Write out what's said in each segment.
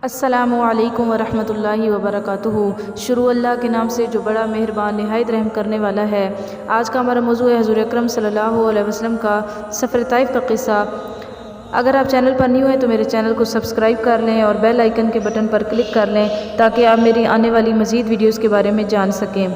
السلام علیکم ورحمۃ اللہ وبرکاتہ۔ شروع اللہ کے نام سے جو بڑا مہربان نہایت رحم کرنے والا ہے۔ آج کا ہمارا موضوع ہے حضور اکرم صلی اللہ علیہ وسلم کا سفر طائف کا قصہ۔ اگر آپ چینل پر نیو ہیں تو میرے چینل کو سبسکرائب کر لیں اور بیل آئیکن کے بٹن پر کلک کر لیں تاکہ آپ میری آنے والی مزید ویڈیوز کے بارے میں جان سکیں۔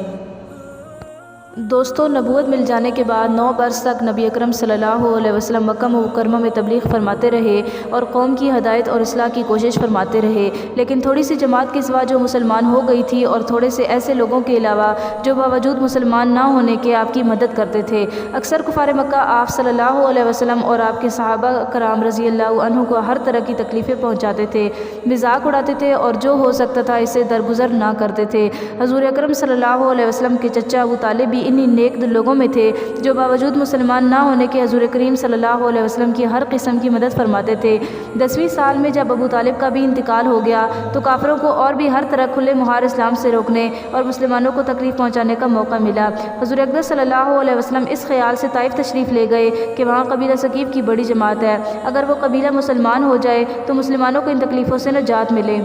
دوستو، نبوت مل جانے کے بعد 9 برس تک نبی اکرم صلی اللہ علیہ وسلم مکہ مکرمہ میں تبلیغ فرماتے رہے اور قوم کی ہدایت اور اصلاح کی کوشش فرماتے رہے، لیکن تھوڑی سی جماعت کے سوا جو مسلمان ہو گئی تھی اور تھوڑے سے ایسے لوگوں کے علاوہ جو باوجود مسلمان نہ ہونے کے آپ کی مدد کرتے تھے۔ اکثر کفار مکہ آپ صلی اللہ علیہ وسلم اور آپ کے صحابہ کرام رضی اللہ عنہ کو ہر طرح کی تکلیفیں پہنچاتے تھے، مذاق اڑاتے تھے اور جو ہو سکتا تھا اسے درگزر نہ کرتے تھے۔ حضور اکرم صلی اللہ علیہ وسلم کے چچا ابو طالب بھی انہی نیک لوگوں میں تھے جو باوجود مسلمان نہ ہونے کے حضور کریم صلی اللہ علیہ وسلم کی ہر قسم کی مدد فرماتے تھے۔ 10ویں سال میں جب ابو طالب کا بھی انتقال ہو گیا تو کافروں کو اور بھی ہر طرح کھلے مہار اسلام سے روکنے اور مسلمانوں کو تکلیف پہنچانے کا موقع ملا۔ حضور اقدس صلی اللہ علیہ وسلم اس خیال سے طائف تشریف لے گئے کہ وہاں قبیلہ ثقیف کی بڑی جماعت ہے، اگر وہ قبیلہ مسلمان ہو جائے تو مسلمانوں کو ان تکلیفوں سے نجات ملے۔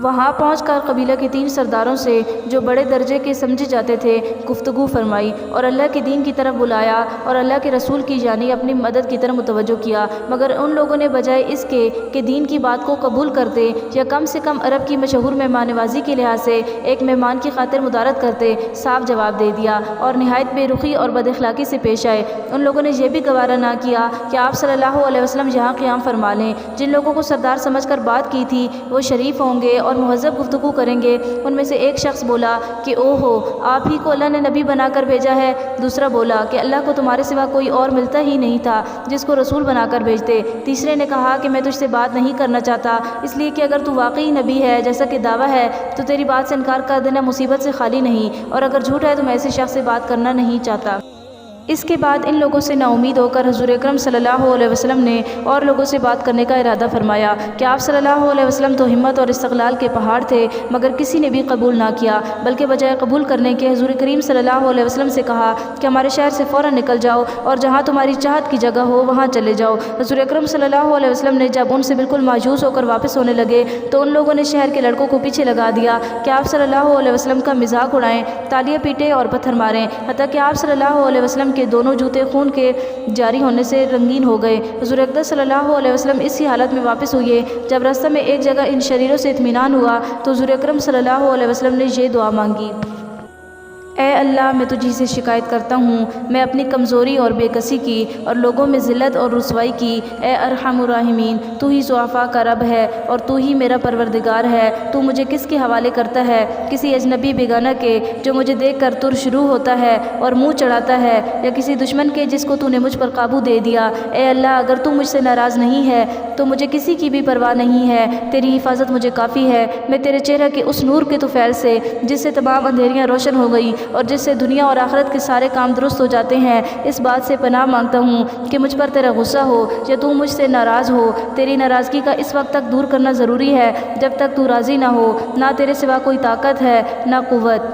وہاں پہنچ کر قبیلہ کے 3 سرداروں سے جو بڑے درجے کے سمجھے جاتے تھے گفتگو فرمائی اور اللہ کے دین کی طرف بلایا اور اللہ کے رسول کی جانب اپنی مدد کی طرف متوجہ کیا، مگر ان لوگوں نے بجائے اس کے کہ دین کی بات کو قبول کرتے یا کم سے کم عرب کی مشہور مہمان نوازی کے لحاظ سے ایک مہمان کی خاطر مدارت کرتے، صاف جواب دے دیا اور نہایت بے رخی اور بد اخلاقی سے پیش آئے۔ ان لوگوں نے یہ بھی گوارا نہ کیا کہ آپ صلی اللہ علیہ وسلم یہاں قیام فرما لیں۔ جن لوگوں کو سردار سمجھ کر بات کی تھی وہ شریف ہوں گے اور مہذب گفتگو کریں گے۔ ان میں سے ایک شخص بولا کہ او ہو، آپ ہی کو اللہ نے نبی بنا کر بھیجا ہے۔ دوسرا بولا کہ اللہ کو تمہارے سوا کوئی اور ملتا ہی نہیں تھا جس کو رسول بنا کر بھیجتے۔ تیسرے نے کہا کہ میں تجھ سے بات نہیں کرنا چاہتا، اس لیے کہ اگر تو واقعی نبی ہے جیسا کہ دعویٰ ہے تو تیری بات سے انکار کر دینا مصیبت سے خالی نہیں، اور اگر جھوٹ ہے تو میں ایسے شخص سے بات کرنا نہیں چاہتا۔ اس کے بعد ان لوگوں سے نا امید ہو کر حضور اکرم صلی اللہ علیہ وسلم نے اور لوگوں سے بات کرنے کا ارادہ فرمایا کہ آپ صلی اللہ علیہ وسلم تو ہمت اور استقلال کے پہاڑ تھے، مگر کسی نے بھی قبول نہ کیا، بلکہ بجائے قبول کرنے کے حضور کریم صلی اللہ علیہ وسلم سے کہا کہ ہمارے شہر سے فوراً نکل جاؤ اور جہاں تمہاری چاہت کی جگہ ہو وہاں چلے جاؤ۔ حضور اکرم صلی اللہ علیہ وسلم نے جب ان سے بالکل مایوس ہو کر واپس ہونے لگے تو ان لوگوں نے شہر کے لڑکوں کو پیچھے لگا دیا کہ آپ صلی اللہ علیہ وسلم کا مذاق اڑائیں، تالیاں پیٹیں اور پتھر ماریں، حتیٰ کہ آپ صلی اللہ علیہ وسلم کے دونوں جوتے خون کے جاری ہونے سے رنگین ہو گئے۔ حضور اقدس صلی اللہ علیہ وسلم اسی حالت میں واپس ہوئے۔ جب راستہ میں ایک جگہ ان شریروں سے اطمینان ہوا تو حضور اکرم صلی اللہ علیہ وسلم نے یہ دعا مانگی: اے اللہ، میں تجھی سے شکایت کرتا ہوں، میں اپنی کمزوری اور بے کسی کی اور لوگوں میں ذلت اور رسوائی کی۔ اے ارحم الراحمین، تو ہی ضعفاء کا رب ہے اور تو ہی میرا پروردگار ہے۔ تو مجھے کس کے حوالے کرتا ہے؟ کسی اجنبی بیگانہ کے جو مجھے دیکھ کر تر شروع ہوتا ہے اور منہ چڑھاتا ہے، یا کسی دشمن کے جس کو تو نے مجھ پر قابو دے دیا؟ اے اللہ، اگر تو مجھ سے ناراض نہیں ہے تو مجھے کسی کی بھی پرواہ نہیں ہے، تیری حفاظت مجھے کافی ہے۔ میں تیرے چہرہ کے اس نور کے طفیل سے جس سے تمام اندھیریاں روشن ہو گئی اور جس سے دنیا اور آخرت کے سارے کام درست ہو جاتے ہیں، اس بات سے پناہ مانگتا ہوں کہ مجھ پر تیرا غصہ ہو یا تو مجھ سے ناراض ہو۔ تیری ناراضگی کا اس وقت تک دور کرنا ضروری ہے جب تک تو راضی نہ ہو، نہ تیرے سوا کوئی طاقت ہے نہ قوت۔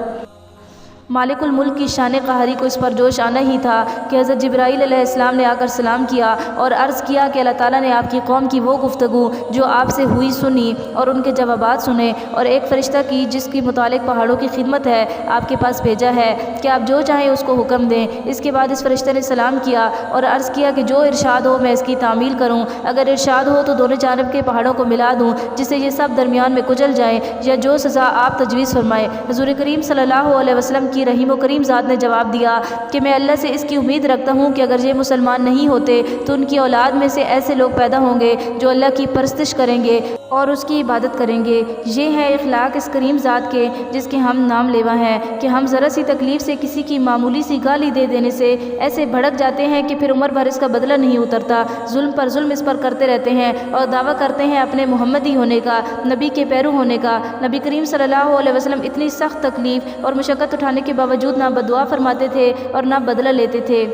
مالک الملک کی شان قہری کو اس پر جوش آنا ہی تھا کہ حضرت جبرائیل علیہ السلام نے آ کر سلام کیا اور عرض کیا کہ اللہ تعالیٰ نے آپ کی قوم کی وہ گفتگو جو آپ سے ہوئی سنی اور ان کے جوابات سنے، اور ایک فرشتہ کی جس کی متعلق پہاڑوں کی خدمت ہے آپ کے پاس بھیجا ہے کہ آپ جو چاہیں اس کو حکم دیں۔ اس کے بعد اس فرشتہ نے سلام کیا اور عرض کیا کہ جو ارشاد ہو میں اس کی تعمیل کروں، اگر ارشاد ہو تو دونوں جانب کے پہاڑوں کو ملا دوں جس سے یہ سب درمیان میں کچل جائیں، یا جو سزا آپ تجویز فرمائے۔ حضور کریم صلی اللہ علیہ وسلم کی رحیم و کریم ذات نے جواب دیا کہ میں اللہ سے اس کی امید رکھتا ہوں کہ اگر یہ مسلمان نہیں ہوتے تو ان کی اولاد میں سے ایسے لوگ پیدا ہوں گے جو اللہ کی پرستش کریں گے اور اس کی عبادت کریں گے۔ یہ ہے اخلاق اس کریم ذات کے جس کے ہم نام لیوا ہیں کہ ہم ذرا سی تکلیف سے کسی کی معمولی سی گالی دے دینے سے ایسے بھڑک جاتے ہیں کہ پھر عمر بھر اس کا بدلہ نہیں اترتا، ظلم پر ظلم اس پر کرتے رہتے ہیں اور دعویٰ کرتے ہیں اپنے محمدی ہونے کا، نبی کے پیرو ہونے کا۔ نبی کریم صلی اللہ علیہ وسلم اتنی سخت تکلیف اور مشقت اٹھانے کے باوجود نہ بدعا فرماتے تھے اور نہ بدلہ لیتے تھے۔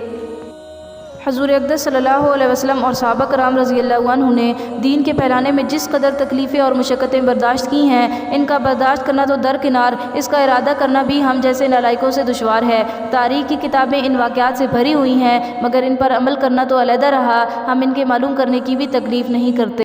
حضور اقدس صلی اللہ علیہ وسلم اور صحابہ کرام رضی اللہ عنہ نے دین کے پھیلانے میں جس قدر تکلیفیں اور مشقتیں برداشت کی ہیں، ان کا برداشت کرنا تو درکنار، اس کا ارادہ کرنا بھی ہم جیسے نالائقوں سے دشوار ہے۔ تاریخ کی کتابیں ان واقعات سے بھری ہوئی ہیں، مگر ان پر عمل کرنا تو علیحدہ رہا، ہم ان کے معلوم کرنے کی بھی تکلیف نہیں کرتے۔